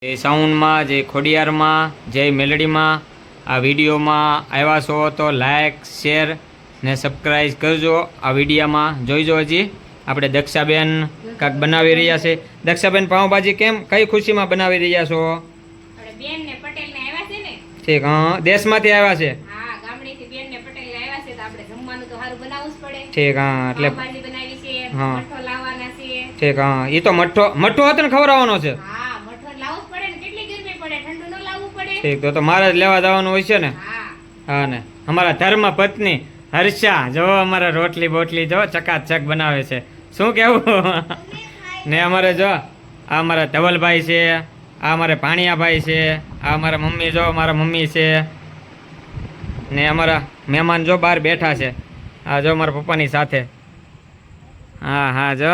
જય સાઉન્ડમાં, જય ખોડિયારમાં, જય મેલડીમાં આ વિડીયોમાં આવ્યા છો તો લાઇક શેર ને સબસ્ક્રાઈબ કરજો. આ વિડીયોમાં જોઈજો. હજી આપણે દક્ષાબેન કાંક બનાવી રહ્યા છે. દક્ષાબેન પાઉંભાજી કેમ કઈ ખુશીમાં બનાવી રહ્યા છો? ઠીક, હા, દેશમાંથી આવ્યા છે. ઠીક, હા, એટલે હા ઠીક, હા, એ તો મઠ્ઠો હતો ને ખવડાવવાનો છે. ઠીક, તો મારે જ લેવા જવાનું હોય છે ને. હા ને, અમારા ધર્મ પત્ની હર્ષા જો અમારા રોટલી બોટલી જો ચકાચક બનાવે છે. શું કેવું? ને અમારે જો આ અમારા ધવલભાઈ છે, આ અમારે ભાણિયાભાઈ છે, આ અમારા મમ્મી જો મારા મમ્મી છે, ને અમારા મહેમાન જો બહાર બેઠા છે. આ જો મારા પપ્પાની સાથે. હા હા, જો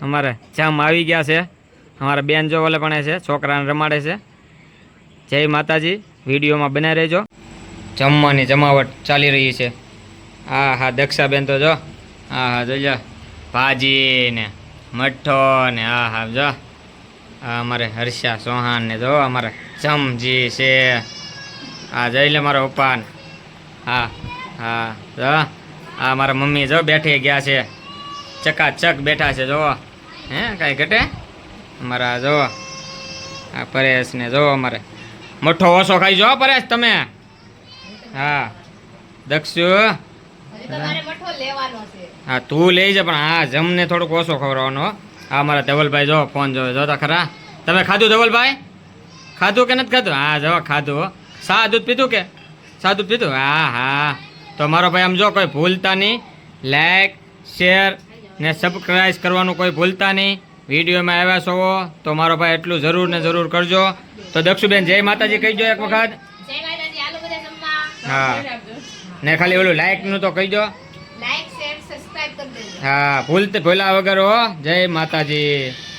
અમારે જામ આવી ગયા છે. અમારા બેન જો ઓલે પણ છે, છોકરાને રમાડે છે. જય માતાજી. વિડીયોમાં બનાવી રહેજો. જમવાની જમાવટ ચાલી રહી છે. હા હા, દક્ષાબેન તો જો હા હા જોજો ભાજી ને મઠ્ઠો ને હા હા જો આ અમારે હર્ષા ચૌહાણ ને જો અમારે ચમજી છે. હા જઈ લે મારા પપ્પા. હા હા જો આ મારા મમ્મી જો બેઠી ગયા છે, ચકાચક બેઠા છે. જો હે કાંઈ ઘટે અમારા જો આ પરેશ ને જો અમારે મઠ્ઠો ઓછો ખાઈ જો પરેશ તમે. હા દક્ષુ, હા તું લઈ જા, પણ હા જમને થોડુંક ઓછો ખવડાવવાનો. હા મારા ધવલભાઈ જો ફોન જોવે. જોતા ખરા તમે ખાધું ધવલભાઈ? ખાધું કે નથી ખાધું? હા જો ખાધું. શા દૂધ પીધું કે શા દૂધ પીધું? હા હા, તો મારો ભાઈ આમ જો કોઈ ભૂલતા નહીં. લાઈક શેર ને સબસ્ક્રાઈબ કરવાનું કોઈ ભૂલતા નહીં. વિડીયોમાં આવ્યા છો તો મારો ભાઈ એટલું જરૂર ને જરૂર કરજો. તો દક્ષુબેન જય માતાજી કહીજો એક વખત. હા ને ખાલી ઓલું લાઈક નું તો કહીજો. હા ભૂલતા વગર હો. જય માતાજી.